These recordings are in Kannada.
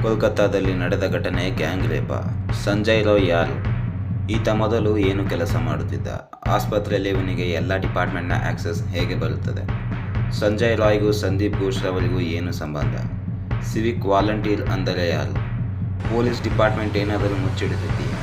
ಕೋಲ್ಕತ್ತಾದಲ್ಲಿ ನಡೆದ ಘಟನೆ ಗ್ಯಾಂಗ್ ರೇಪ. ಸಂಜಯ್ ರಾಯ್ ಯಾರು? ಈತ ಮೊದಲು ಏನು ಕೆಲಸ ಮಾಡುತ್ತಿದ್ದ? ಆಸ್ಪತ್ರೆಯಲ್ಲಿ ಇವನಿಗೆ ಎಲ್ಲ ಡಿಪಾರ್ಟ್ಮೆಂಟ್ನ ಆಕ್ಸೆಸ್ ಹೇಗೆ ಬರುತ್ತದೆ? ಸಂಜಯ್ ರಾಯ್ಗೂ ಸಂದೀಪ್ ಘೋಷ್ ರವರಿಗೂ ಏನು ಸಂಬಂಧ? ಸಿವಿಕ್ ವಾಲಂಟಿಯರ್ ಅಂದರೆ ಯಾರು? ಪೊಲೀಸ್ ಡಿಪಾರ್ಟ್ಮೆಂಟ್ ಏನಾದರೂ ಮುಚ್ಚಿಡುತ್ತಿದೆಯೇ?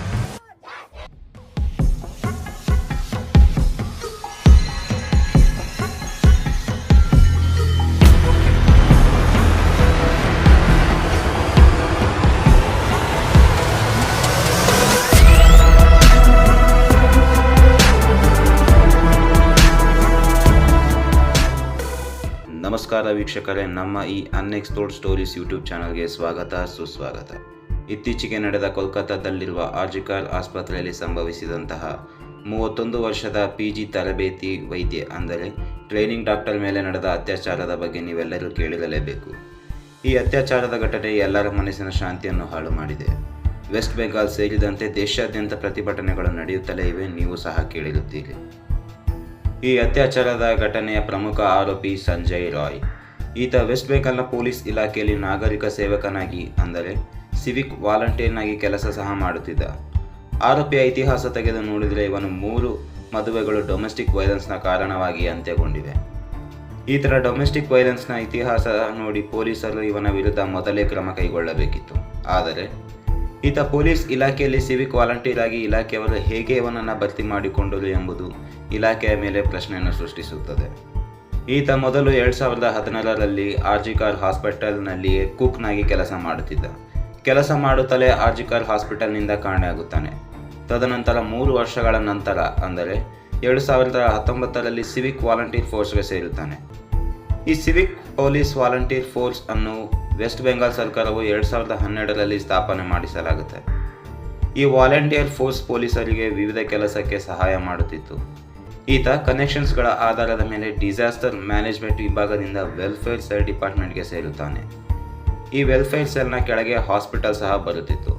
ನಮಸ್ಕಾರ ವೀಕ್ಷಕರೇ, ನಮ್ಮ ಈ ಅನ್ಎಕ್ಸ್ಪ್ಲೋರ್ಡ್ ಸ್ಟೋರೀಸ್ ಯೂಟ್ಯೂಬ್ ಚಾನಲ್ಗೆ ಸ್ವಾಗತ ಸುಸ್ವಾಗತ. ಇತ್ತೀಚೆಗೆ ನಡೆದ ಕೋಲ್ಕತ್ತಾದಲ್ಲಿರುವ ಆರ್ಜಿಕರ್ ಆಸ್ಪತ್ರೆಯಲ್ಲಿ ಸಂಭವಿಸಿದಂತಹ 31 ವರ್ಷದ PG ತರಬೇತಿ ವೈದ್ಯೆ ಅಂದರೆ ಟ್ರೈನಿಂಗ್ ಡಾಕ್ಟರ್ ಮೇಲೆ ನಡೆದ ಅತ್ಯಾಚಾರದ ಬಗ್ಗೆ ನೀವೆಲ್ಲರೂ ಕೇಳಿರಲೇಬೇಕು. ಈ ಅತ್ಯಾಚಾರದ ಘಟನೆ ಎಲ್ಲರ ಮನಸ್ಸಿನ ಶಾಂತಿಯನ್ನು ಹಾಳು ಮಾಡಿದೆ. ವೆಸ್ಟ್ ಬೆಂಗಾಲ್ ಸೇರಿದಂತೆ ದೇಶಾದ್ಯಂತ ಪ್ರತಿಭಟನೆಗಳು ನಡೆಯುತ್ತಲೇ ಇವೆ, ನೀವು ಸಹ ಕೇಳಿರುತ್ತೀರಿ. ಈ ಅತ್ಯಾಚಾರದ ಘಟನೆಯ ಪ್ರಮುಖ ಆರೋಪಿ ಸಂಜಯ್ ರಾಯ್. ಈತ ವೆಸ್ಟ್ ಬೆಂಗಾಲ್ನ ಪೊಲೀಸ್ ಇಲಾಖೆಯಲ್ಲಿ ನಾಗರಿಕ ಸೇವಕನಾಗಿ ಅಂದರೆ ಸಿವಿಕ್ ವಾಲಂಟಿಯರ್ನಾಗಿ ಕೆಲಸ ಸಹ ಮಾಡುತ್ತಿದ್ದ. ಆರೋಪಿಯ ಇತಿಹಾಸ ತೆಗೆದು ನೋಡಿದರೆ ಇವನು 3 ಮದುವೆಗಳು ಡೊಮೆಸ್ಟಿಕ್ ವೈಲೆನ್ಸ್ನ ಕಾರಣವಾಗಿ ಅಂತ್ಯಗೊಂಡಿವೆ. ಈ ಥರ ಡೊಮೆಸ್ಟಿಕ್ ವೈಲೆನ್ಸ್ನ ಇತಿಹಾಸ ನೋಡಿ ಪೊಲೀಸರು ಇವನ ವಿರುದ್ಧ ಮೊದಲೇ ಕ್ರಮ ಕೈಗೊಳ್ಳಬೇಕಿತ್ತು. ಆದರೆ ಈತ ಪೊಲೀಸ್ ಇಲಾಖೆಯಲ್ಲಿ ಸಿವಿಕ್ ವಾಲಂಟಿಯರ್ ಆಗಿ ಇಲಾಖೆಯವರು ಹೇಗೆ ಇವನನ್ನು ಭರ್ತಿ ಮಾಡಿಕೊಂಡರು ಎಂಬುದು ಇಲಾಖೆಯ ಮೇಲೆ ಪ್ರಶ್ನೆಯನ್ನು ಸೃಷ್ಟಿಸುತ್ತದೆ. ಈತ ಮೊದಲು 2016ರಲ್ಲಿ ಆರ್ಜಿಕರ್ ಹಾಸ್ಪಿಟಲ್ನಲ್ಲಿಯೇ ಕುಕ್ನಾಗಿ ಕೆಲಸ ಮಾಡುತ್ತಿದ್ದ. ಕೆಲಸ ಮಾಡುತ್ತಲೇ ಆರ್ಜಿಕರ್ ಹಾಸ್ಪಿಟಲ್ನಿಂದ ಕಾಣೆಯಾಗುತ್ತಾನೆ. ತದನಂತರ 3 ವರ್ಷಗಳ ನಂತರ ಅಂದರೆ 2019ರಲ್ಲಿ ಸಿವಿಕ್ ವಾಲಂಟಿಯರ್ ಫೋರ್ಸ್ಗೆ ಸೇರುತ್ತಾನೆ. ಈ ಸಿವಿಕ್ ಪೊಲೀಸ್ ವಾಲಂಟಿಯರ್ ಫೋರ್ಸ್ ಅನ್ನು ವೆಸ್ಟ್ ಬೆಂಗಾಲ್ ಸರ್ಕಾರವು 2012ರಲ್ಲಿ ಸ್ಥಾಪನೆ ಮಾಡಿಸಲಾಗುತ್ತೆ. ಈ ವಾಲಂಟಿಯರ್ ಫೋರ್ಸ್ ಪೊಲೀಸರಿಗೆ ವಿವಿಧ ಕೆಲಸಕ್ಕೆ ಸಹಾಯ ಮಾಡುತ್ತಿತ್ತು. ಈತ ಕನೆಕ್ಷನ್ಸ್ಗಳ ಆಧಾರದ ಮೇಲೆ ಡಿಸಾಸ್ಟರ್ ಮ್ಯಾನೇಜ್ಮೆಂಟ್ ವಿಭಾಗದಿಂದ ವೆಲ್ಫೇರ್ ಸೆಲ್ ಡಿಪಾರ್ಟ್ಮೆಂಟ್ಗೆ ಸೇರುತ್ತಾನೆ. ಈ ವೆಲ್ಫೇರ್ ಸೆಲ್ನ ಕೆಳಗೆ ಹಾಸ್ಪಿಟಲ್ ಸಹ ಬರುತ್ತಿತ್ತು.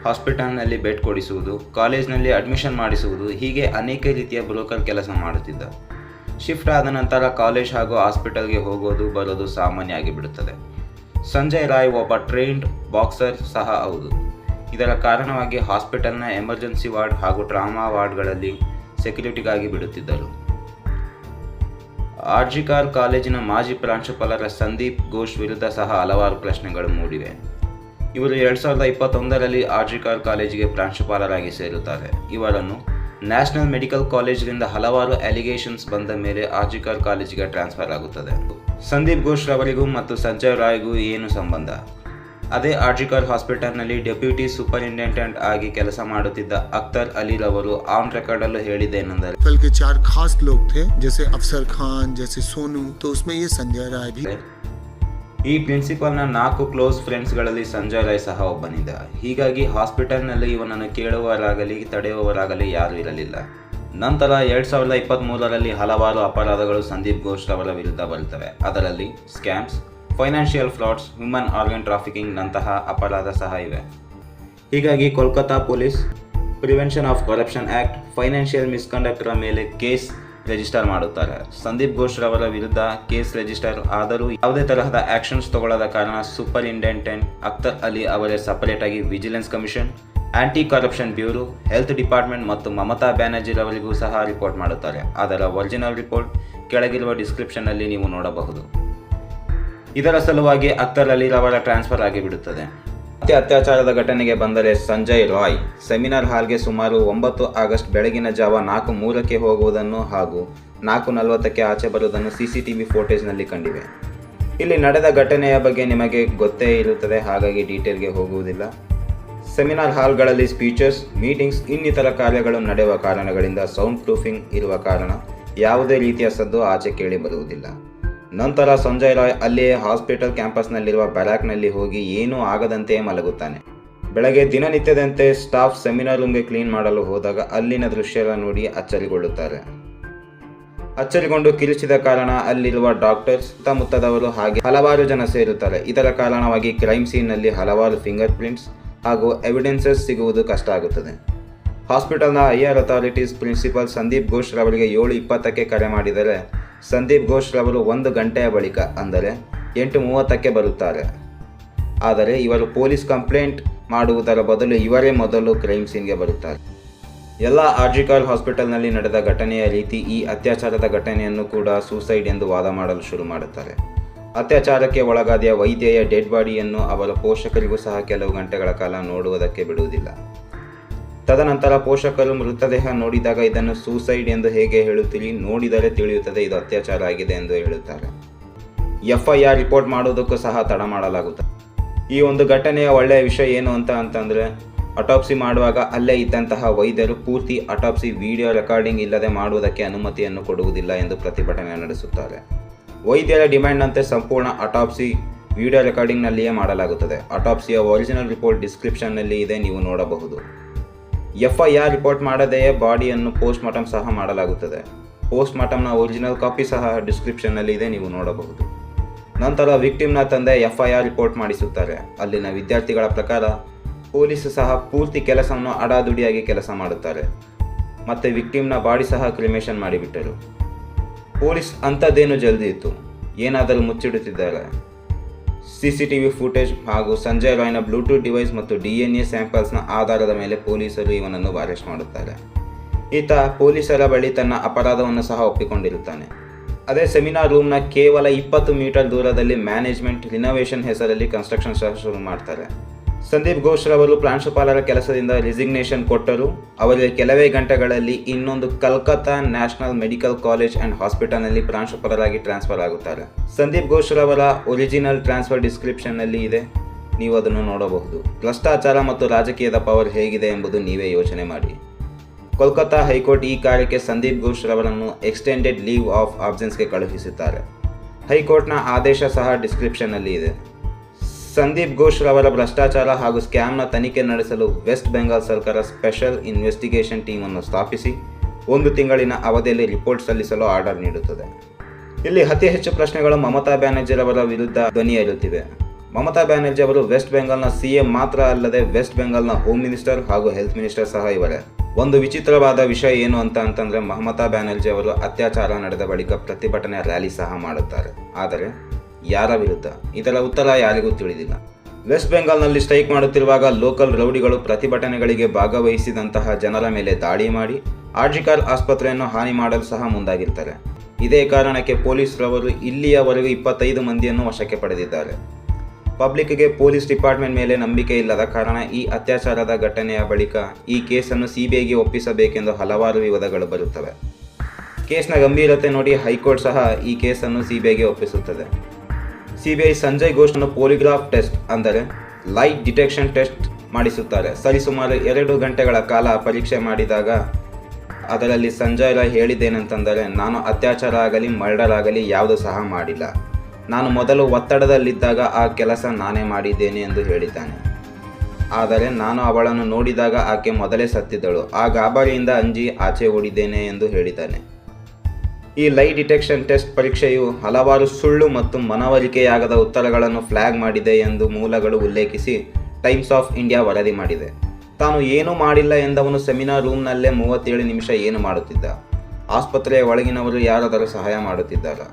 ಹಾಸ್ಪಿಟಲ್ನಲ್ಲಿ ಬೆಡ್ ಕೊಡಿಸುವುದು, ಕಾಲೇಜ್ನಲ್ಲಿ ಅಡ್ಮಿಷನ್ ಮಾಡಿಸುವುದು, ಹೀಗೆ ಅನೇಕ ರೀತಿಯ ಬ್ರೋಕರ್ ಕೆಲಸ ಮಾಡುತ್ತಿದ್ದ. ಶಿಫ್ಟ್ ಆದ ನಂತರ ಕಾಲೇಜ್ ಹಾಗೂ ಹಾಸ್ಪಿಟಲ್ಗೆ ಹೋಗೋದು ಬರೋದು ಸಾಮಾನ್ಯ ಆಗಿಬಿಡುತ್ತದೆ. ಸಂಜಯ್ ರಾಯ್ ಒಬ್ಬ ಟ್ರೈನ್ಡ್ ಬಾಕ್ಸರ್ ಸಹ ಹೌದು. ಇದರ ಕಾರಣವಾಗಿ ಹಾಸ್ಪಿಟಲ್ನ ಎಮರ್ಜೆನ್ಸಿ ವಾರ್ಡ್ ಹಾಗೂ ಟ್ರಾಮಾ ವಾರ್ಡ್ಗಳಲ್ಲಿ ಸೆಕ್ಯೂರಿಟಿಗಾಗಿ ಬಿಡುತ್ತಿದ್ದರು. ಆರ್ಜಿಕರ್ ಕಾಲೇಜಿನ ಮಾಜಿ ಪ್ರಾಂಶುಪಾಲರ ಸಂದೀಪ್ ಘೋಷ್ ವಿರುದ್ಧ ಸಹ ಹಲವಾರು ಪ್ರಶ್ನೆಗಳು ಮೂಡಿವೆ. ಇವರು 2021ರಲ್ಲಿ ಆರ್ಜಿಕರ್ ಕಾಲೇಜಿಗೆ ಪ್ರಾಂಶುಪಾಲರಾಗಿ ಸೇರುತ್ತಾರೆ. ಇವರನ್ನು ನ್ಯಾಷನಲ್ ಮೆಡಿಕಲ್ ಕಾಲೇಜಿನಿಂದ ಹಲವಾರು ಅಲಿಗೇಷನ್ಸ್ ಬಂದ ಮೇಲೆ ಆರ್ಜಿಕರ್ ಕಾಲೇಜಿಗೆ ಟ್ರಾನ್ಸ್ಫರ್ ಆಗುತ್ತದೆ. ಸಂದೀಪ್ ಘೋಷ್ ರವರಿಗೂ ಮತ್ತು ಸಂಜಯ್ ರಾಯ್ಗೂ ಏನು ಸಂಬಂಧ? ಅದೇ ಆರ್ಜಿಕರ್ ಹಾಸ್ಪಿಟಲ್ನಲ್ಲಿ ಡೆಪ್ಯೂಟಿ ಸೂಪರಿಂಟೆಂಡೆಂಟ್ ಆಗಿ ಕೆಲಸ ಮಾಡುತ್ತಿದ್ದ ಅಖ್ತರ್ ಅಲಿ ರವರು ಆನ್ ರೆಕಾರ್ಡ್ ಅಲ್ಲೂ ಹೇಳಿದ್ದೇನೆಂದರೆ, के 4 खास लोग थे जैसे अफसर खान जैसे सोनू, तो उसमें ये संजय राय भी. ಈ ಪ್ರಿನ್ಸಿಪಾಲ್ನ 4 ಕ್ಲೋಸ್ ಫ್ರೆಂಡ್ಸ್ಗಳಲ್ಲಿ ಸಂಜಯ್ ರಾಯ್ ಸಹ ಒಬ್ಬನಿದ್ದ. ಹೀಗಾಗಿ ಹಾಸ್ಪಿಟಲ್ನಲ್ಲಿ ಇವನನ್ನು ಕೇಳುವವರಾಗಲಿ ತಡೆಯುವವರಾಗಲಿ ಯಾರೂ ಇರಲಿಲ್ಲ. ನಂತರ 2023ರಲ್ಲಿ ಹಲವಾರು ಅಪರಾಧಗಳು ಸಂದೀಪ್ ಘೋಷ್ ರವರ ವಿರುದ್ಧ ಬರುತ್ತವೆ. ಅದರಲ್ಲಿ scams, financial frauds, human organ trafficking ನಂತಹ ಅಪರಾಧ ಸಹ ಇವೆ. ಹೀಗಾಗಿ Kolkata police prevention of corruption act, financial ಮಿಸ್ಕಂಡಕ್ಟರ ಮೇಲೆ ಕೇಸ್ ರಿಜಿಸ್ಟರ್ ಮಾಡುತ್ತಾರೆ. ಸಂದೀಪ್ ಘೋಷ್ ರವರ ವಿರುದ್ಧ ಕೇಸ್ ರಿಜಿಸ್ಟರ್ ಆದರೂ ಯಾವುದೇ ತರಹದ ಆಕ್ಷನ್ಸ್ ತಗೊಳ್ಳದ ಕಾರಣ ಸೂಪರಿಂಟೆಂಡೆಂಟ್ ಅಖ್ತರ್ ಅಲಿ ಅವರೇ ಸಪರೇಟ್ ಆಗಿ vigilance commission, aunty corruption bureau, health department ಮತ್ತು ಮಮತಾ ಬ್ಯಾನರ್ಜಿ ರವರಿಗೂ ಸಹ ರಿಪೋರ್ಟ್ ಮಾಡುತ್ತಾರೆ. ಅದರ ಒರಿಜಿನಲ್ ರಿಪೋರ್ಟ್ ಕೆಳಗಿರುವ ಡಿಸ್ಕ್ರಿಪ್ಷನ್ನಲ್ಲಿ ನೀವು ನೋಡಬಹುದು. ಇದರ ಸಲುವಾಗಿ ಅಖ್ತರ್ ಅಲಿ ರವರ ಟ್ರಾನ್ಸ್ಫರ್ ಆಗಿಬಿಡುತ್ತದೆ. ಮತ್ತೆ ಅತ್ಯಾಚಾರದ ಘಟನೆಗೆ ಬಂದರೆ ಸಂಜಯ್ ರಾಯ್ ಸೆಮಿನಾರ್ ಹಾಲ್ಗೆ ಸುಮಾರು 9 ಆಗಸ್ಟ್ ಬೆಳಗಿನ ಜಾವ 4:03ಕ್ಕೆ ಹೋಗುವುದನ್ನು ಹಾಗೂ 4:40ಕ್ಕೆ ಆಚೆ ಬರುವುದನ್ನು CCTV ಫೋಟೇಜ್ನಲ್ಲಿ ಕಂಡಿವೆ. ಇಲ್ಲಿ ನಡೆದ ಘಟನೆಯ ಬಗ್ಗೆ ನಿಮಗೆ ಗೊತ್ತೇ ಇರುತ್ತದೆ, ಹಾಗಾಗಿ ಡೀಟೇಲ್ಗೆ ಹೋಗುವುದಿಲ್ಲ. ಸೆಮಿನಾರ್ ಹಾಲ್ಗಳಲ್ಲಿ ಸ್ಪೀಚಸ್, ಮೀಟಿಂಗ್ಸ್, ಇನ್ನಿತರ ಕಾರ್ಯಗಳು ನಡೆಯುವ ಕಾರಣಗಳಿಂದ ಸೌಂಡ್ ಪ್ರೂಫಿಂಗ್ ಇರುವ ಕಾರಣ ಯಾವುದೇ ರೀತಿಯ ಸದ್ದು ಆಚೆ ಕೇಳಿ ಬರುವುದಿಲ್ಲ. ನಂತರ ಸಂಜಯ್ ರಾಯ್ ಅಲ್ಲಿಯೇ ಹಾಸ್ಪಿಟಲ್ ಕ್ಯಾಂಪಸ್ನಲ್ಲಿರುವ ಬ್ಯಾರಾಕ್ನಲ್ಲಿ ಹೋಗಿ ಏನೂ ಆಗದಂತೆಯೇ ಮಲಗುತ್ತಾನೆ. ಬೆಳಗ್ಗೆ ದಿನನಿತ್ಯದಂತೆ ಸ್ಟಾಫ್ ಸೆಮಿನಾರ್ ರೂಮ್ಗೆ ಕ್ಲೀನ್ ಮಾಡಲು ಹೋದಾಗ ಅಲ್ಲಿನ ದೃಶ್ಯ ನೋಡಿ ಅಚ್ಚರಿಗೊಳ್ಳುತ್ತಾರೆ. ಅಚ್ಚರಿಗೊಂಡು ಕಿರಿಚಿದ ಕಾರಣ ಅಲ್ಲಿರುವ ಡಾಕ್ಟರ್ಸ್, ಸುತ್ತಮುತ್ತದವರು ಹಾಗೆ ಹಲವಾರು ಜನ ಸೇರುತ್ತಾರೆ. ಇದರ ಕಾರಣವಾಗಿ ಕ್ರೈಮ್ ಸೀನ್ನಲ್ಲಿ ಹಲವಾರು ಫಿಂಗರ್ ಪ್ರಿಂಟ್ಸ್ ಹಾಗೂ ಎವಿಡೆನ್ಸಸ್ ಸಿಗುವುದು ಕಷ್ಟ ಆಗುತ್ತದೆ. ಹಾಸ್ಪಿಟಲ್ನ higher authorities principal Sandeep Ghosh ರವರಿಗೆ 7:20ಕ್ಕೆ ಕರೆ ಮಾಡಿದರೆ ಸಂದೀಪ್ ಘೋಷ್ ರವರು 1 ಗಂಟೆಯ ಬಳಿಕ ಅಂದರೆ 8:30ಕ್ಕೆ ಬರುತ್ತಾರೆ. ಆದರೆ ಇವರು ಪೊಲೀಸ್ ಕಂಪ್ಲೇಂಟ್ ಮಾಡುವುದರ ಬದಲು ಇವರೇ ಮೊದಲು ಕ್ರೈಮ್ ಸೀನ್ಗೆ ಬರುತ್ತಾರೆ. ಎಲ್ಲ ಆರ್ಜಿಕರ್ ಹಾಸ್ಪಿಟಲ್ನಲ್ಲಿ ನಡೆದ ಘಟನೆಯ ರೀತಿ ಈ ಅತ್ಯಾಚಾರದ ಘಟನೆಯನ್ನು ಕೂಡ ಸೂಸೈಡ್ ಎಂದು ವಾದ ಮಾಡಲು ಶುರು ಮಾಡುತ್ತಾರೆ. ಅತ್ಯಾಚಾರಕ್ಕೆ ಒಳಗಾದ ವೈದ್ಯೆಯ ಡೆಡ್ ಬಾಡಿಯನ್ನು ಅವರ ಪೋಷಕರಿಗೂ ಸಹ ಕೆಲವು ಗಂಟೆಗಳ ಕಾಲ ನೋಡುವುದಕ್ಕೆ ಬಿಡುವುದಿಲ್ಲ. ತದನಂತರ ಪೋಷಕರು ಮೃತದೇಹ ನೋಡಿದಾಗ ಇದನ್ನು ಸೂಸೈಡ್ ಎಂದು ಹೇಗೆ ಹೇಳುತ್ತೀರಿ, ನೋಡಿದರೆ ತಿಳಿಯುತ್ತದೆ ಇದು ಅತ್ಯಾಚಾರ ಆಗಿದೆ ಎಂದು ಹೇಳುತ್ತಾರೆ. FIR ರಿಪೋರ್ಟ್ ಮಾಡುವುದಕ್ಕೂ ಸಹ ತಡ ಮಾಡಲಾಗುತ್ತದೆ. ಈ ಒಂದು ಘಟನೆಯ ಒಳ್ಳೆಯ ವಿಷಯ ಏನು ಅಂತಂದರೆ ಅಟಾಪ್ಸಿ ಮಾಡುವಾಗ ಅಲ್ಲೇ ಇದ್ದಂತಹ ವೈದ್ಯರು ಪೂರ್ತಿ ಅಟಾಪ್ಸಿ ವಿಡಿಯೋ ರೆಕಾರ್ಡಿಂಗ್ ಇಲ್ಲದೆ ಮಾಡುವುದಕ್ಕೆ ಅನುಮತಿಯನ್ನು ಕೊಡುವುದಿಲ್ಲ ಎಂದು ಪ್ರತಿಭಟನೆ ನಡೆಸುತ್ತಾರೆ. ವೈದ್ಯರ ಡಿಮ್ಯಾಂಡ್ನಂತೆ ಸಂಪೂರ್ಣ ಅಟಾಪ್ಸಿ ವಿಡಿಯೋ ರೆಕಾರ್ಡಿಂಗ್ನಲ್ಲಿಯೇ ಮಾಡಲಾಗುತ್ತದೆ. ಅಟಾಪ್ಸಿಯ ಒರಿಜಿನಲ್ ರಿಪೋರ್ಟ್ ಡಿಸ್ಕ್ರಿಪ್ಷನ್ನಲ್ಲಿ ಇದೆ, ನೀವು ನೋಡಬಹುದು. FIR ರಿಪೋರ್ಟ್ ಮಾಡದೆಯೇ ಬಾಡಿಯನ್ನು ಪೋಸ್ಟ್ ಮಾರ್ಟಮ್ ಸಹ ಮಾಡಲಾಗುತ್ತದೆ. ಪೋಸ್ಟ್ ಮಾರ್ಟಮ್ನ ಒರಿಜಿನಲ್ ಕಾಪಿ ಸಹ ಡಿಸ್ಕ್ರಿಪ್ಷನ್ನಲ್ಲಿ ಇದೆ, ನೀವು ನೋಡಬಹುದು. ನಂತರ ವಿಕ್ಟಿಮ್ನ ತಂದೆ FIR ರಿಪೋರ್ಟ್ ಮಾಡಿಸುತ್ತಾರೆ. ಅಲ್ಲಿನ ವಿದ್ಯಾರ್ಥಿಗಳ ಪ್ರಕಾರ ಪೊಲೀಸರು ಸಹ ಪೂರ್ತಿ ಕೆಲಸವನ್ನು ಅಡಾದುಡಿಯಾಗಿ ಕೆಲಸ ಮಾಡುತ್ತಾರೆ. ಮತ್ತು ವಿಕ್ಟಿಮ್ನ ಬಾಡಿ ಸಹ ಕ್ರಿಮೇಷನ್ ಮಾಡಿಬಿಟ್ಟರು. ಪೊಲೀಸ್ ಅಂಥದ್ದೇನು ಜಲ್ದಿ ಇತ್ತು, ಏನಾದರೂ ಮುಚ್ಚಿಡುತ್ತಿದ್ದಾರೆ. CCTV ಫುಟೇಜ್ ಹಾಗೂ ಸಂಜಯ್ ರಾಯ್ನ ಬ್ಲೂಟೂತ್ ಡಿವೈಸ್ ಮತ್ತು DNA ಸ್ಯಾಂಪಲ್ಸ್ನ ಆಧಾರದ ಮೇಲೆ ಪೊಲೀಸರು ಇವನನ್ನು ಅರೆಸ್ಟ್ ಮಾಡುತ್ತಾರೆ. ಈತ ಪೊಲೀಸರ ಬಳಿ ತನ್ನ ಅಪರಾಧವನ್ನು ಸಹ ಒಪ್ಪಿಕೊಂಡಿರುತ್ತಾನೆ. ಅದೇ ಸೆಮಿನಾರ್ ರೂಮ್ನ ಕೇವಲ 20 ಮೀಟರ್ ದೂರದಲ್ಲಿ ಮ್ಯಾನೇಜ್ಮೆಂಟ್ ರಿನೋವೇಷನ್ ಹೆಸರಲ್ಲಿ ಕನ್ಸ್ಟ್ರಕ್ಷನ್ ಸಹ ಶುರು ಮಾಡ್ತಾರೆ. ಸಂದೀಪ್ ಘೋಷ್ ರವರು ಪ್ರಾಂಶುಪಾಲರ ಕೆಲಸದಿಂದ ರಿಸಿಗ್ನೇಷನ್ ಕೊಟ್ಟರು. ಅವರಿಗೆ ಕೆಲವೇ ಗಂಟೆಗಳಲ್ಲಿ ಇನ್ನೊಂದು Calcutta national medical college and ಹಾಸ್ಪಿಟಲ್ನಲ್ಲಿ ಪ್ರಾಂಶುಪಾಲರಾಗಿ ಟ್ರಾನ್ಸ್ಫರ್ ಆಗುತ್ತಾರೆ. ಸಂದೀಪ್ ಘೋಷ್ ರವರ ಒರಿಜಿನಲ್ ಟ್ರಾನ್ಸ್ಫರ್ ಡಿಸ್ಕ್ರಿಪ್ಷನ್ನಲ್ಲಿ ಇದೆ, ನೀವು ಅದನ್ನು ನೋಡಬಹುದು. ಭ್ರಷ್ಟಾಚಾರ ಮತ್ತು ರಾಜಕೀಯದ ಪವರ್ ಹೇಗಿದೆ ಎಂಬುದು ನೀವೇ ಯೋಚನೆ ಮಾಡಿ. ಕೋಲ್ಕತ್ತಾ ಹೈಕೋರ್ಟ್ ಈ ಕಾರ್ಯಕ್ಕೆ ಸಂದೀಪ್ ಘೋಷ್ ರವರನ್ನು ಎಕ್ಸ್ಟೆಂಡೆಡ್ ಲೀವ್ ಆಫ್ ಆಬ್ಸೆನ್ಸ್ಗೆ ಕಳುಹಿಸುತ್ತಾರೆ. ಹೈಕೋರ್ಟ್ನ ಆದೇಶ ಸಹ ಡಿಸ್ಕ್ರಿಪ್ಷನ್ನಲ್ಲಿ ಇದೆ. ಸಂದೀಪ್ ಘೋಷ್ ರವರ ಭ್ರಷ್ಟಾಚಾರ ಹಾಗೂ ಸ್ಕ್ಯಾಮ್ನ ತನಿಖೆ ನಡೆಸಲು ವೆಸ್ಟ್ ಬೆಂಗಾಲ್ ಸರ್ಕಾರ ಸ್ಪೆಷಲ್ ಇನ್ವೆಸ್ಟಿಗೇಷನ್ ಟೀಮನ್ನು ಸ್ಥಾಪಿಸಿ 1 ತಿಂಗಳಿನ ಅವಧಿಯಲ್ಲಿ ರಿಪೋರ್ಟ್ ಸಲ್ಲಿಸಲು ಆರ್ಡರ್ ನೀಡುತ್ತದೆ. ಇಲ್ಲಿ ಅತಿ ಹೆಚ್ಚು ಪ್ರಶ್ನೆಗಳು ಮಮತಾ ಬ್ಯಾನರ್ಜಿರವರ ವಿರುದ್ಧ ಧ್ವನಿ ಏರುತ್ತಿವೆ. ಮಮತಾ ಬ್ಯಾನರ್ಜಿ ಅವರು ವೆಸ್ಟ್ ಬೆಂಗಾಲ್ನ CM ಮಾತ್ರ ಅಲ್ಲದೆ ವೆಸ್ಟ್ ಬೆಂಗಾಲ್ನ ಹೋಮ್ ಮಿನಿಸ್ಟರ್ ಹಾಗೂ ಹೆಲ್ತ್ ಮಿನಿಸ್ಟರ್ ಸಹ ಇವರೇ. ಒಂದು ವಿಚಿತ್ರವಾದ ವಿಷಯ ಏನು ಅಂತಂದರೆ ಮಮತಾ ಬ್ಯಾನರ್ಜಿ ಅವರು ಅತ್ಯಾಚಾರ ನಡೆದ ಬಳಿಕ ಪ್ರತಿಭಟನೆ ರ್ಯಾಲಿ ಸಹ ಮಾಡುತ್ತಾರೆ. ಆದರೆ ಯಾರ ವಿರುದ್ಧ? ಇದರ ಉತ್ತರ ಯಾರಿಗೂ ತಿಳಿದಿಲ್ಲ. ವೆಸ್ಟ್ ಬೆಂಗಾಲ್ನಲ್ಲಿ ಸ್ಟ್ರೈಕ್ ಮಾಡುತ್ತಿರುವಾಗ ಲೋಕಲ್ ರೌಡಿಗಳು ಪ್ರತಿಭಟನೆಗಳಿಗೆ ಭಾಗವಹಿಸಿದಂತಹ ಜನರ ಮೇಲೆ ದಾಳಿ ಮಾಡಿ ಆರ್ಜಿಕರ್ ಆಸ್ಪತ್ರೆಯನ್ನು ಹಾನಿ ಮಾಡಲು ಸಹ ಮುಂದಾಗಿರ್ತಾರೆ. ಇದೇ ಕಾರಣಕ್ಕೆ ಪೊಲೀಸರವರು ಇಲ್ಲಿಯವರೆಗೂ 25 ಮಂದಿಯನ್ನು ವಶಕ್ಕೆ ಪಡೆದಿದ್ದಾರೆ. ಪಬ್ಲಿಕ್ಗೆ ಪೊಲೀಸ್ ಡಿಪಾರ್ಟ್ಮೆಂಟ್ ಮೇಲೆ ನಂಬಿಕೆ ಇಲ್ಲದ ಕಾರಣ ಈ ಅತ್ಯಾಚಾರದ ಘಟನೆಯ ಬಳಿಕ ಈ ಕೇಸನ್ನು CBIಗೆ ಒಪ್ಪಿಸಬೇಕೆಂದು ಹಲವಾರು ವಿವಾದಗಳು ಬರುತ್ತವೆ. ಕೇಸ್ನ ಗಂಭೀರತೆ ನೋಡಿ ಹೈಕೋರ್ಟ್ ಸಹ ಈ ಕೇಸನ್ನು CBIಗೆ ಒಪ್ಪಿಸುತ್ತದೆ. CBI ಸಂಜಯ್ ಘೋಷ್ನ ಪಾಲಿಗ್ರಾಫ್ ಟೆಸ್ಟ್ ಅಂದರೆ ಲೈಟ್ ಡಿಟೆಕ್ಷನ್ ಟೆಸ್ಟ್ ಮಾಡಿಸುತ್ತಾರೆ. ಸರಿಸುಮಾರು 2 ಗಂಟೆಗಳ ಕಾಲ ಪರೀಕ್ಷೆ ಮಾಡಿದಾಗ ಅದರಲ್ಲಿ ಸಂಜಯ್ ರಾಯ್ ಹೇಳಿದ್ದೇನೆಂತಂದರೆ, ನಾನು ಅತ್ಯಾಚಾರ ಆಗಲಿ ಮರ್ಡರ್ ಆಗಲಿ ಯಾವುದೂ ಸಹ ಮಾಡಿಲ್ಲ. ನಾನು ಮೊದಲು ಒತ್ತಡದಲ್ಲಿದ್ದಾಗ ಆ ಕೆಲಸ ನಾನೇ ಮಾಡಿದ್ದೇನೆ ಎಂದು ಹೇಳಿದ್ದಾನೆ. ಆದರೆ ನಾನು ಅವಳನ್ನು ನೋಡಿದಾಗ ಆಕೆ ಮೊದಲೇ ಸತ್ತಿದ್ದಳು. ಆ ಗಾಬರಿಯಿಂದ ಅಂಜಿ ಆಚೆ ಓಡಿದ್ದೇನೆ ಎಂದು ಹೇಳಿದ್ದಾನೆ. ಈ ಲೈ ಡಿಟೆಕ್ಷನ್ ಟೆಸ್ಟ್ ಪರೀಕ್ಷೆಯು ಹಲವಾರು ಸುಳ್ಳು ಮತ್ತು ಮನವರಿಕೆಯಾಗದ ಉತ್ತರಗಳನ್ನು ಫ್ಲ್ಯಾಗ್ ಮಾಡಿದೆ ಎಂದು ಮೂಲಗಳು ಉಲ್ಲೇಖಿಸಿ ಟೈಮ್ಸ್ ಆಫ್ ಇಂಡಿಯಾ ವರದಿ ಮಾಡಿದೆ. ತಾನು ಏನೂ ಮಾಡಿಲ್ಲ ಎಂದವನು ಸೆಮಿನಾರ್ ರೂಮ್ನಲ್ಲೇ 37 ನಿಮಿಷ ಏನು ಮಾಡುತ್ತಿದ್ದ? ಆಸ್ಪತ್ರೆಯ ಒಳಗಿನವರು ಯಾರಾದರೂ ಸಹಾಯ ಮಾಡುತ್ತಿದ್ದಾರಾ?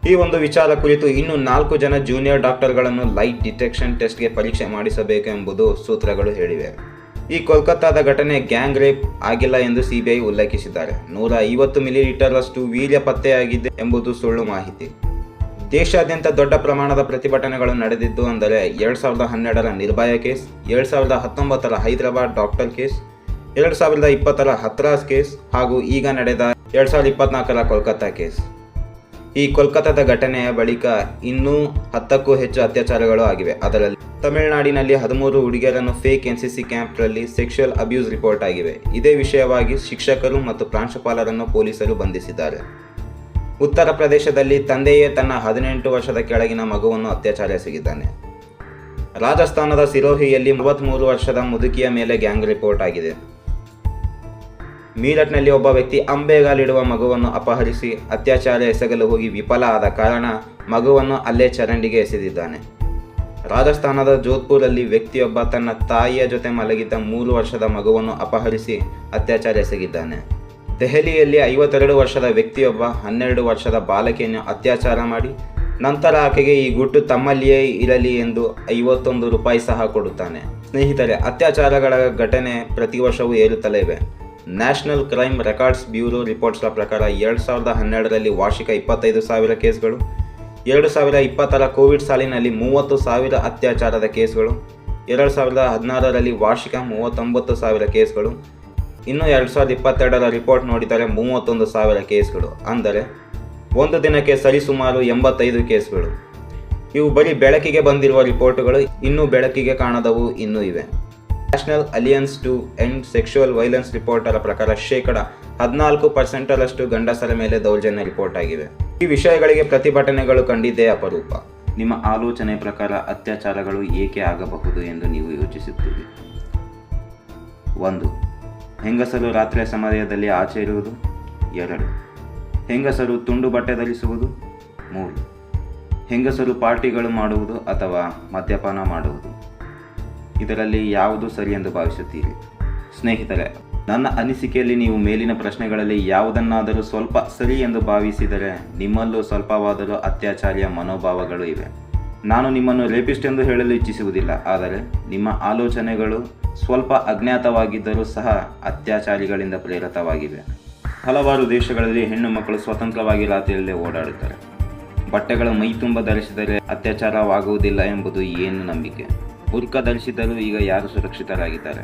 ಈ ಒಂದು ವಿಚಾರ ಕುರಿತು ಇನ್ನೂ 4 ಜನ ಜೂನಿಯರ್ ಡಾಕ್ಟರ್ಗಳನ್ನು ಲೈಟ್ ಡಿಟೆಕ್ಷನ್ ಟೆಸ್ಟ್ಗೆ ಪರೀಕ್ಷೆ ಮಾಡಿಸಬೇಕು ಎಂಬುದು ಸೂತ್ರಗಳು ಹೇಳಿವೆ. ಈ ಕೋಲ್ಕತ್ತಾದ ಘಟನೆ ಗ್ಯಾಂಗ್ ರೇಪ್ ಆಗಿಲ್ಲ ಎಂದು CBI ಉಲ್ಲೇಖಿಸಿದ್ದಾರೆ. 150 ಮಿಲಿಲೀಟರ್ರಷ್ಟು ವೀರ್ಯ ಪತ್ತೆಯಾಗಿದೆ ಎಂಬುದು ಸುಳ್ಳು ಮಾಹಿತಿ. ದೇಶಾದ್ಯಂತ ದೊಡ್ಡ ಪ್ರಮಾಣದ ಪ್ರತಿಭಟನೆಗಳು ನಡೆದಿದ್ದು ಅಂದರೆ 2012ರ ನಿರ್ಭಯ ಕೇಸ್, 2019ರ ಹೈದರಾಬಾದ್ ಡಾಕ್ಟರ್ ಕೇಸ್, 2020ರ ಹತ್ರಾಸ್ ಕೇಸ್ ಹಾಗೂ ಈಗ ನಡೆದ 2024ರ ಕೋಲ್ಕತ್ತಾ ಕೇಸ್. ಈ ಕೋಲ್ಕತ್ತಾದ ಘಟನೆಯ ಬಳಿಕ ಇನ್ನೂ 10ಕ್ಕೂ ಹೆಚ್ಚು ಅತ್ಯಾಚಾರಗಳು ಆಗಿವೆ. ಅದರಲ್ಲಿ ತಮಿಳುನಾಡಿನಲ್ಲಿ 13 ಹುಡುಗಿಯರನ್ನು ಫೇಕ್ NCC ಕ್ಯಾಂಪ್ನಲ್ಲಿ ಸೆಕ್ಷುವಲ್ ಅಬ್ಯೂಸ್ ರಿಪೋರ್ಟ್ ಆಗಿವೆ. ಇದೇ ವಿಷಯವಾಗಿ ಶಿಕ್ಷಕರು ಮತ್ತು ಪ್ರಾಂಶುಪಾಲರನ್ನು ಪೊಲೀಸರು ಬಂಧಿಸಿದ್ದಾರೆ. ಉತ್ತರ ಪ್ರದೇಶದಲ್ಲಿ ತಂದೆಯೇ ತನ್ನ 18 ವರ್ಷದ ಕೆಳಗಿನ ಮಗುವನ್ನು ಅತ್ಯಾಚಾರ ಎಸಗಿದ್ದಾನೆ. ರಾಜಸ್ಥಾನದ ಸಿರೋಹಿಯಲ್ಲಿ 33 ವರ್ಷದ ಮುದುಕಿಯ ಮೇಲೆ ಗ್ಯಾಂಗ್ ರಿಪೋರ್ಟ್ ಆಗಿದೆ. ಮೀರಟ್ನಲ್ಲಿ ಒಬ್ಬ ವ್ಯಕ್ತಿ ಅಂಬೆಗಾಲಿಡುವ ಮಗುವನ್ನು ಅಪಹರಿಸಿ ಅತ್ಯಾಚಾರ ಎಸಗಲು ಹೋಗಿ ವಿಫಲ ಆದ ಕಾರಣ ಮಗುವನ್ನು ಅಲ್ಲೇ ಚರಂಡಿಗೆ ಎಸೆದಿದ್ದಾನೆ. ರಾಜಸ್ಥಾನದ ಜೋಧ್ಪುರಲ್ಲಿ ವ್ಯಕ್ತಿಯೊಬ್ಬ ತನ್ನ ತಾಯಿಯ ಜೊತೆ ಮಲಗಿದ್ದ 3 ವರ್ಷದ ಮಗುವನ್ನು ಅಪಹರಿಸಿ ಅತ್ಯಾಚಾರ ಎಸಗಿದ್ದಾನೆ. ದೆಹಲಿಯಲ್ಲಿ 52 ವರ್ಷದ ವ್ಯಕ್ತಿಯೊಬ್ಬ 12 ವರ್ಷದ ಬಾಲಕಿಯನ್ನು ಅತ್ಯಾಚಾರ ಮಾಡಿ ನಂತರ ಆಕೆಗೆ ಈ ಗುಟ್ಟು ತಮ್ಮಲ್ಲಿಯೇ ಇರಲಿ ಎಂದು 51 ರೂಪಾಯಿ ಸಹ ಕೊಡುತ್ತಾನೆ. ಸ್ನೇಹಿತರೆ, ಅತ್ಯಾಚಾರಗಳ ಘಟನೆ ಪ್ರತಿ ವರ್ಷವೂ ಏರುತ್ತಲೇ ಇವೆ. ನ್ಯಾಷನಲ್ ಕ್ರೈಮ್ ರೆಕಾರ್ಡ್ಸ್ ಬ್ಯೂರೋ ರಿಪೋರ್ಟ್ಸ್ಗಳ ಪ್ರಕಾರ 2012ರಲ್ಲಿ ವಾರ್ಷಿಕ 25,000 ಕೇಸ್ಗಳು, 2020ರ ಕೋವಿಡ್ ಸಾಲಿನಲ್ಲಿ 30,000 ಅತ್ಯಾಚಾರದ ಕೇಸ್ಗಳು, 2016ರಲ್ಲಿ ವಾರ್ಷಿಕ 39,000 ಕೇಸ್ಗಳು, ಇನ್ನು 2022ರ ರಿಪೋರ್ಟ್ ನೋಡಿದರೆ 31,000 ಕೇಸ್ಗಳು. ಅಂದರೆ ಒಂದು ದಿನಕ್ಕೆ ಸರಿಸುಮಾರು 85 ಕೇಸ್ಗಳು. ಇವು ಬರೀ ಬೆಳಕಿಗೆ ಬಂದಿರುವ ರಿಪೋರ್ಟ್ಗಳು, ಇನ್ನೂ ಬೆಳಕಿಗೆ ಕಾಣದವು ಇನ್ನೂ ಇವೆ. National alliance to end sexual violence ರಿಪೋರ್ಟರ ಪ್ರಕಾರ 14% ಗಂಡಸರ ಮೇಲೆ ದೌರ್ಜನ್ಯ ರಿಪೋರ್ಟ್ ಆಗಿವೆ. ಈ ವಿಷಯಗಳಿಗೆ ಪ್ರತಿಭಟನೆಗಳು ಕಂಡಿದ್ದೇ ಅಪರೂಪ. ನಿಮ್ಮ ಆಲೋಚನೆ ಪ್ರಕಾರ ಅತ್ಯಾಚಾರಗಳು ಏಕೆ ಆಗಬಹುದು ಎಂದು ನೀವು ಯೋಚಿಸುತ್ತೀರಿ? 1. ಹೆಂಗಸರು ರಾತ್ರಿಯ ಸಮಯದಲ್ಲಿ ಆಚೆ ಇರುವುದು. 2. ಹೆಂಗಸರು ತುಂಡು ಬಟ್ಟೆ ಧರಿಸುವುದು. 3. ಹೆಂಗಸರು ಪಾರ್ಟಿಗಳು ಮಾಡುವುದು ಅಥವಾ ಮದ್ಯಪಾನ ಮಾಡುವುದು. ಇದರಲ್ಲಿ ಯಾವುದು ಸರಿ ಎಂದು ಭಾವಿಸುತ್ತೀರಿ? ಸ್ನೇಹಿತರೆ, ನನ್ನ ಅನಿಸಿಕೆಯಲ್ಲಿ ನೀವು ಮೇಲಿನ ಪ್ರಶ್ನೆಗಳಲ್ಲಿ ಯಾವುದನ್ನಾದರೂ ಸ್ವಲ್ಪ ಸರಿ ಎಂದು ಭಾವಿಸಿದರೆ ನಿಮ್ಮಲ್ಲೂ ಸ್ವಲ್ಪವಾದರೂ ಅತ್ಯಾಚಾರಿಯ ಮನೋಭಾವಗಳು ಇವೆ. ನಾನು ನಿಮ್ಮನ್ನು ರೇಪಿಸ್ಟ್ ಎಂದು ಹೇಳಲು ಇಚ್ಛಿಸುವುದಿಲ್ಲ, ಆದರೆ ನಿಮ್ಮ ಆಲೋಚನೆಗಳು ಸ್ವಲ್ಪ ಅಜ್ಞಾತವಾಗಿದ್ದರೂ ಸಹ ಅತ್ಯಾಚಾರಿಗಳಿಂದ ಪ್ರೇರಿತವಾಗಿವೆ. ಹಲವಾರು ದೇಶಗಳಲ್ಲಿ ಹೆಣ್ಣು ಮಕ್ಕಳು ಸ್ವತಂತ್ರವಾಗಿ ರಾತ್ರಿಯಲ್ಲೇ ಓಡಾಡುತ್ತಾರೆ. ಬಟ್ಟೆಗಳು ಮೈ ತುಂಬ ಧರಿಸಿದರೆ ಅತ್ಯಾಚಾರವಾಗುವುದಿಲ್ಲ ಎಂಬುದು ಏನು ನಂಬಿಕೆ? ಬುರ್ಕ ಧರಿಸಿದರೂ ಈಗ ಯಾರು ಸುರಕ್ಷಿತರಾಗಿದ್ದಾರೆ?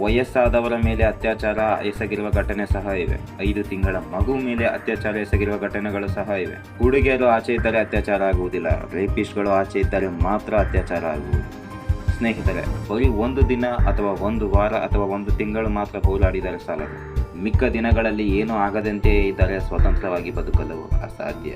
ವಯಸ್ಸಾದವರ ಮೇಲೆ ಅತ್ಯಾಚಾರ ಎಸಗಿರುವ ಘಟನೆ ಸಹ ಇವೆ. 5 ತಿಂಗಳ ಮಗು ಮೇಲೆ ಅತ್ಯಾಚಾರ ಎಸಗಿರುವ ಘಟನೆಗಳು ಸಹ ಇವೆ. ಹುಡುಗಿಯರು ಆಚೆ ಇದ್ದರೆ ಅತ್ಯಾಚಾರ ಆಗುವುದಿಲ್ಲ, ರೇಪಿಸ್ಟ್ಗಳು ಆಚೆ ಇದ್ದರೆ ಮಾತ್ರ ಅತ್ಯಾಚಾರ ಆಗುವುದು. ಸ್ನೇಹಿತರೆ, ಬರೀ ಒಂದು ದಿನ ಅಥವಾ ಒಂದು ವಾರ ಅಥವಾ ಒಂದು ತಿಂಗಳು ಮಾತ್ರ ಹೋರಾಡಿದರೆ ಸಾಲದು. ಮಿಕ್ಕ ದಿನಗಳಲ್ಲಿ ಏನೂ ಆಗದಂತೆಯೇ ಇದ್ದರೆ ಸ್ವತಂತ್ರವಾಗಿ ಬದುಕಲು ಅಸಾಧ್ಯ.